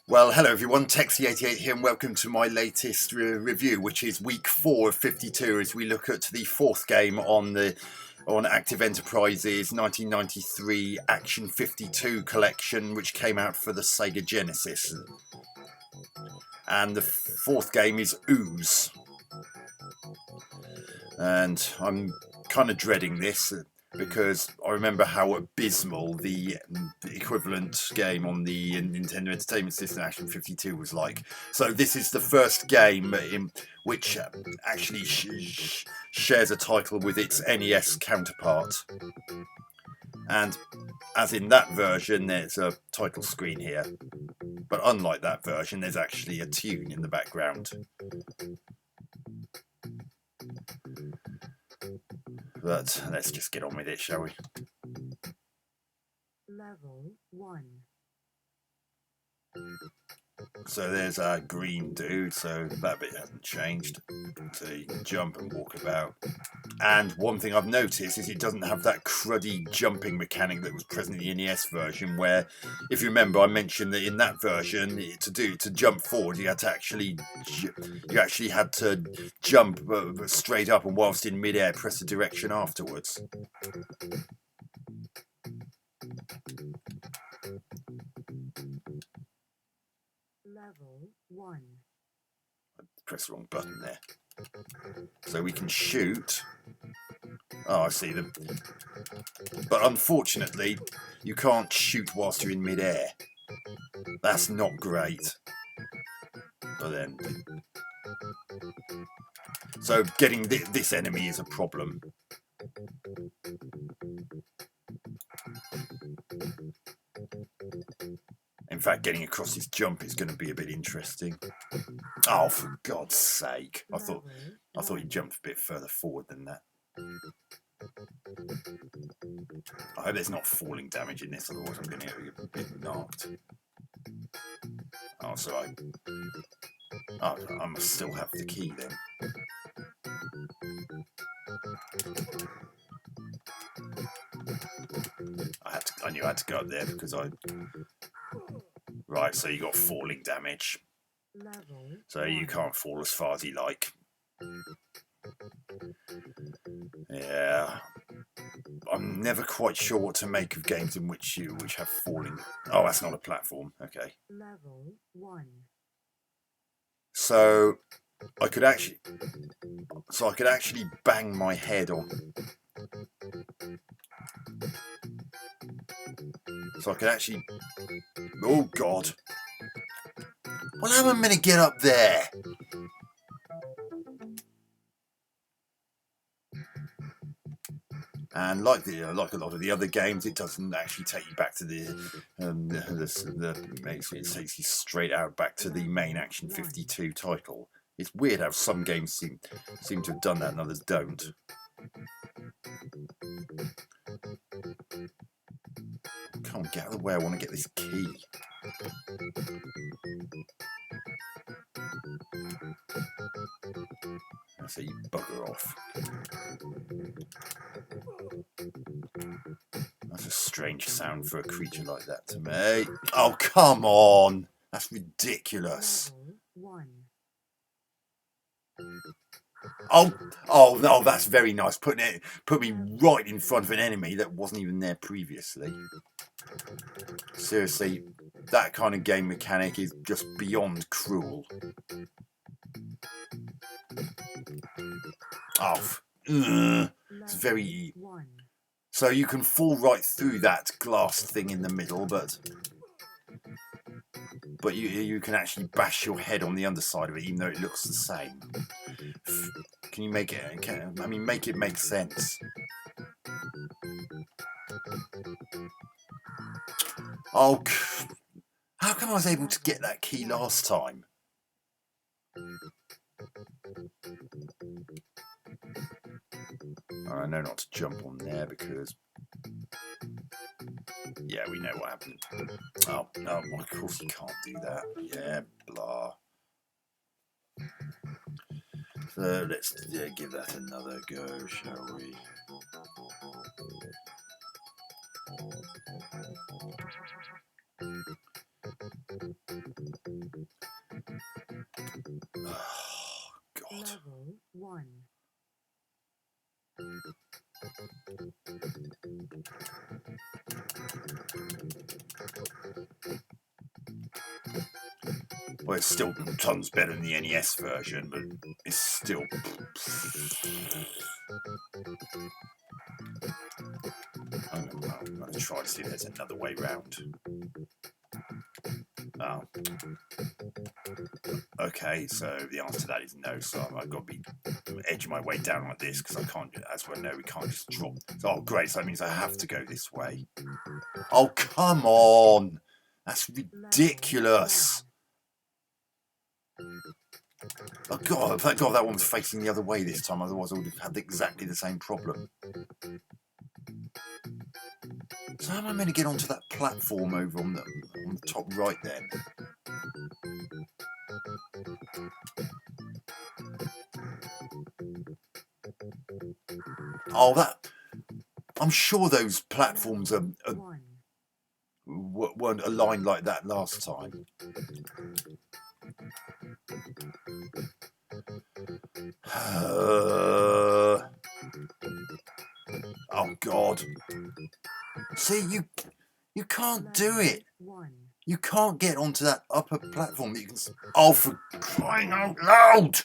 Well, hello everyone, Texie88 here, and welcome to my latest review, which is week 4 of 52, as we look at the fourth game on Active Enterprise's 1993 Action 52 collection, which came out for the Sega Genesis. And the fourth game is Ooze. And I'm kind of dreading this, because I remember how abysmal the equivalent game on the Nintendo Entertainment System Action 52 was like. So this is the first game in which actually shares a title with its NES counterpart. And as in that version, there's a title screen here. But unlike that version, there's actually a tune in the background. But let's just get on with it, shall we? Level 1. So there's our green dude, so that bit hasn't changed. So you can jump and walk about. And one thing I've noticed is it doesn't have that cruddy jumping mechanic that was present in the NES version, where, if you remember, I mentioned that in that version, to jump forward, you actually had to jump straight up, and whilst in midair, press the direction afterwards. Level 1. Press the wrong button there. So we can shoot. Oh, I see them. But unfortunately, you can't shoot whilst you're in midair. That's not great. But then, so getting this enemy is a problem. In fact, getting across his jump is going to be a bit interesting. Oh, for God's sake! I thought he jumped a bit further forward than that. I hope there's not falling damage in this, otherwise I'm going to get a bit knocked. Oh, so I must still have the key then. I knew I had to go up there because Right, so you got falling damage. So you can't fall as far as you like. Yeah. I'm never quite sure what to make of games in which have falling. Oh, that's not a platform. Okay. Level 1. So I could actually bang my head on. So I could actually. Oh God. Well, how am I going to get up there? And like a lot of the other games, it doesn't actually take you back to it takes you straight out back to the main Action 52 title. It's weird how some games seem to have done that and others don't. Come on, get out of the way. I want to get this key. I say you bugger off. That's a strange sound for a creature like that to me. Oh, come on! That's ridiculous. Oh no, that's very nice. Put me right in front of an enemy that wasn't even there previously. Seriously, that kind of game mechanic is just beyond cruel. Oh, it's very. So you can fall right through that glass thing in the middle, but you can actually bash your head on the underside of it, even though it looks the same. Can you make it? Make it make sense. Oh, how come I was able to get that key last time? I know not to jump on there because, yeah, we know what happened. Oh, no, of course you can't do that. Yeah, blah. So let's give that another go, shall we? Well, it's still tons better than the NES version, but it's still... I'm going to try to see if there's another way round. Oh. Okay, so the answer to that is no, so I've got to be edging my way down like this, because I can't, as well, no, we can't just drop. Oh, great, so that means I have to go this way. Oh, come on! That's ridiculous! Oh, God, thank God that one was facing the other way this time, otherwise I would have had exactly the same problem. So how am I meant to get onto that platform over on the top right then? Oh, that... I'm sure those platforms weren't aligned like that last time. Oh, God. See, you can't do it. You can't get onto that upper platform that you can... Oh, for crying out loud!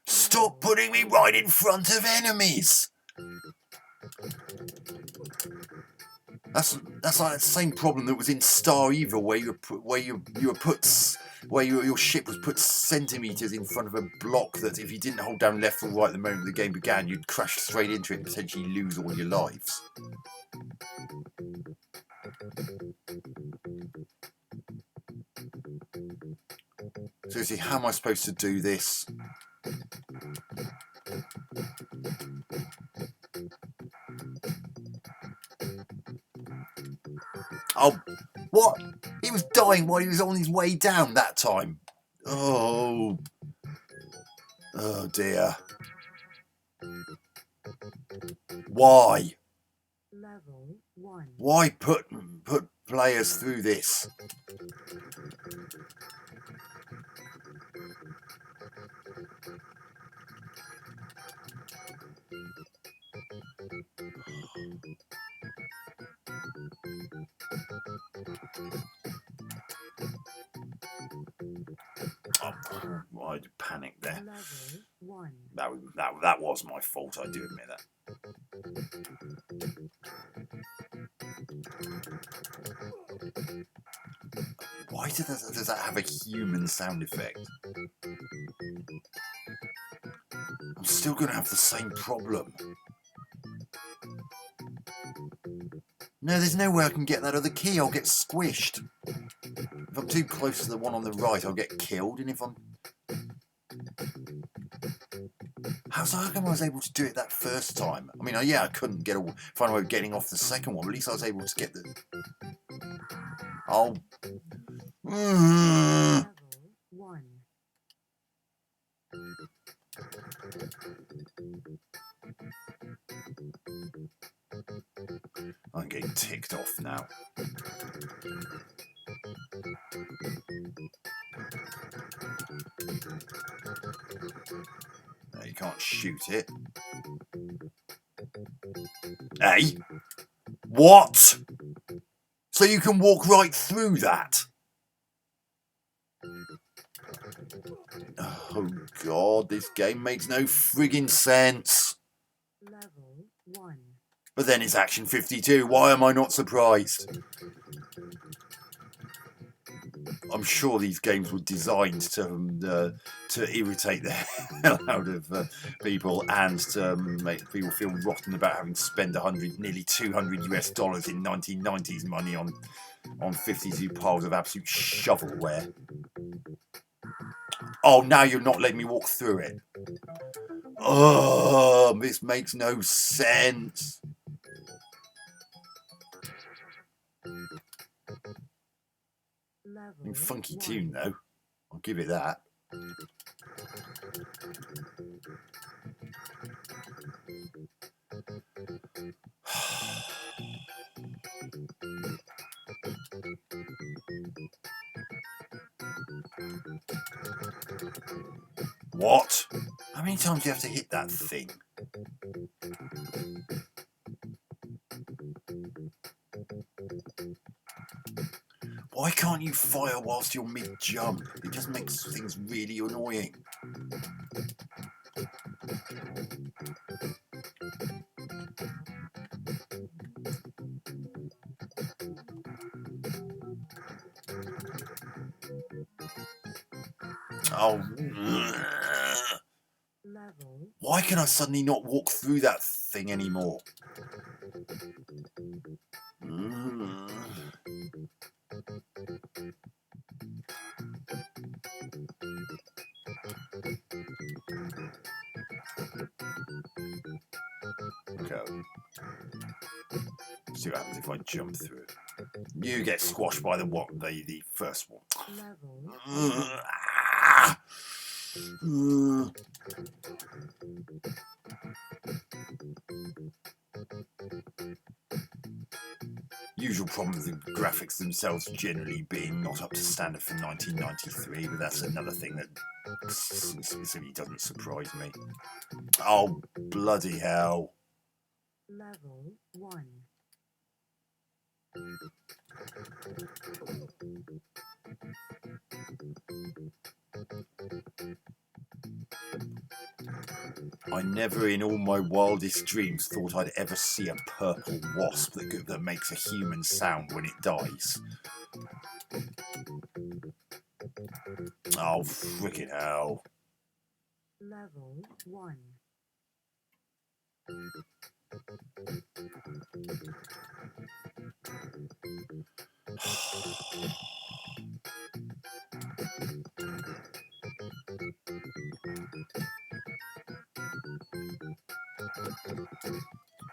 Stop putting me right in front of enemies! That's like the same problem that was in Star Evil, where your ship was put centimeters in front of a block that if you didn't hold down left or right the moment the game began, you'd crash straight into it and potentially lose all your lives. Seriously, how am I supposed to do this? Oh, what? He was dying while he was on his way down that time. Oh. Oh dear. Why? Level 1. Why put players through this? Oh, I panicked there. Level 1. That was my fault, I do admit that. Why does that have a human sound effect? I'm still going to have the same problem. No, there's no way I can get that other key. I'll get squished. If I'm too close to the one on the right, I'll get killed. And if I'm... How come I was able to do it that first time? I mean, yeah, I couldn't find a way of getting off the second one, but at least I was able to get the... Oh... Level 1. I'm getting ticked off now. No, you can't shoot it. Hey? What? So you can walk right through that? Oh God, this game makes no friggin' sense. Level 1. But then it's Action 52. Why am I not surprised? I'm sure these games were designed to irritate the hell out of people and to make people feel rotten about having spent nearly $200 in 1990s money on 52 piles of absolute shovelware. Oh, now you're not letting me walk through it. Oh, this makes no sense. Funky tune though, I'll give it that. What? How many times do you have to hit that thing? Why can't you fire whilst you're mid-jump? It just makes things really annoying. Oh. Level. Why can I suddenly not walk through that thing anymore? Okay. See what happens if I jump through it. You get squashed by the first one. Level. Usual problem with the graphics themselves generally being not up to standard for 1993, but that's another thing that specifically doesn't surprise me. Oh, bloody hell. Level 1. I never in all my wildest dreams thought I'd ever see a purple wasp that makes a human sound when it dies. Oh, frickin' hell. Level 1.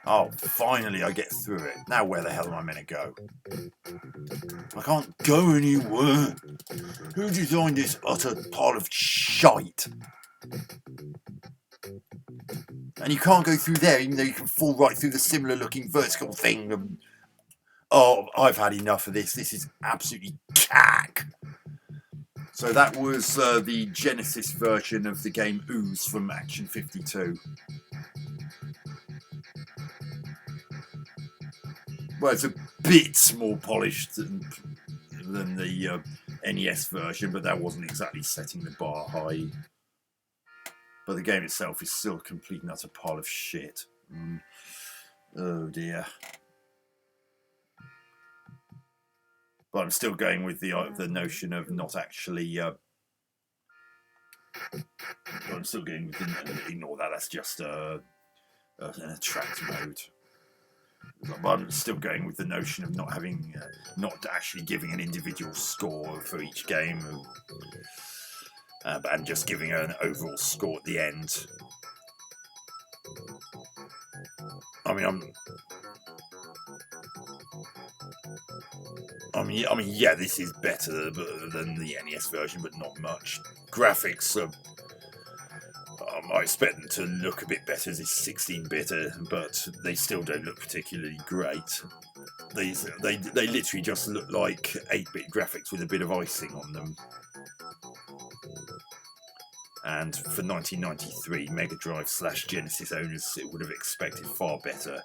Oh, finally I get through it. Now where the hell am I meant to go? I can't go anywhere. Who designed this utter pile of shite? And you can't go through there even though you can fall right through the similar looking vertical thing. Oh, I've had enough of this. This is absolutely cack. So that was the Genesis version of the game Ooze from Action 52. Well, it's a bit more polished than the NES version, but that wasn't exactly setting the bar high. But the game itself is still a complete and utter pile of shit. Oh dear. But I'm still going with the notion of not actually. I'm still going with ignore that. That's just an attract mode. But I'm still going with the notion of not having, not actually giving an individual score for each game, and just giving an overall score at the end. I mean, yeah, this is better than the NES version, but not much. Graphics are. I expect them to look a bit better as it's 16-bit, but they still don't look particularly great. They literally just look like 8-bit graphics with a bit of icing on them. And for 1993, Mega Drive / Genesis owners, it would have expected far better.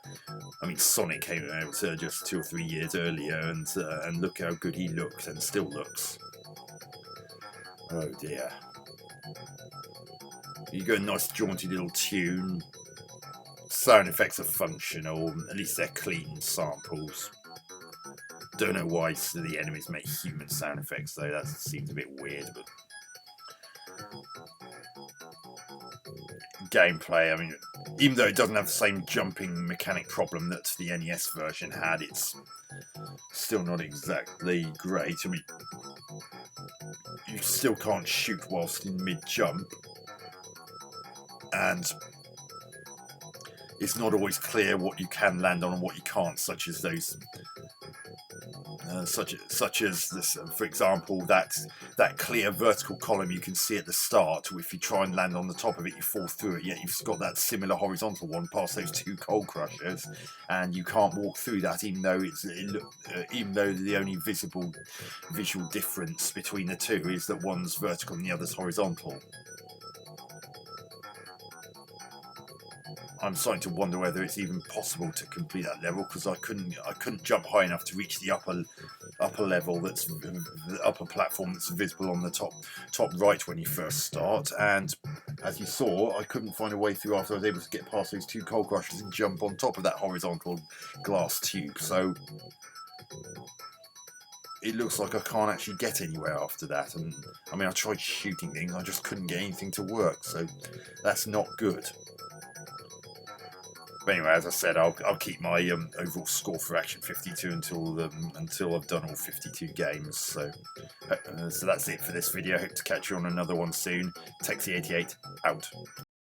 I mean, Sonic came out just 2 or 3 years earlier, and look how good he looked and still looks. Oh dear. You got a nice jaunty little tune. Sound effects are functional, at least they're clean samples. Don't know why the enemies make human sound effects though, that seems a bit weird, but gameplay, I mean, even though it doesn't have the same jumping mechanic problem that the NES version had, it's still not exactly great. I mean, you still can't shoot whilst in mid-jump, and it's not always clear what you can land on and what you can't, such as those, such as this, for example, that clear vertical column you can see at the start. If you try and land on the top of it, you fall through it. Yet you've got that similar horizontal one past those 2 coal crushers, and you can't walk through that, even though even though the only visual difference between the two is that one's vertical and the other's horizontal. I'm starting to wonder whether it's even possible to complete that level, because I couldn't jump high enough to reach the upper level, that's the upper platform that's visible on the top right when you first start. And as you saw, I couldn't find a way through after I was able to get past those two coal crushers and jump on top of that horizontal glass tube. So it looks like I can't actually get anywhere after that. And I mean, I tried shooting things, I just couldn't get anything to work, so that's not good. But anyway, as I said, I'll keep my overall score for Action 52 until I've done all 52 games. So that's it for this video. Hope to catch you on another one soon. Texie88 out.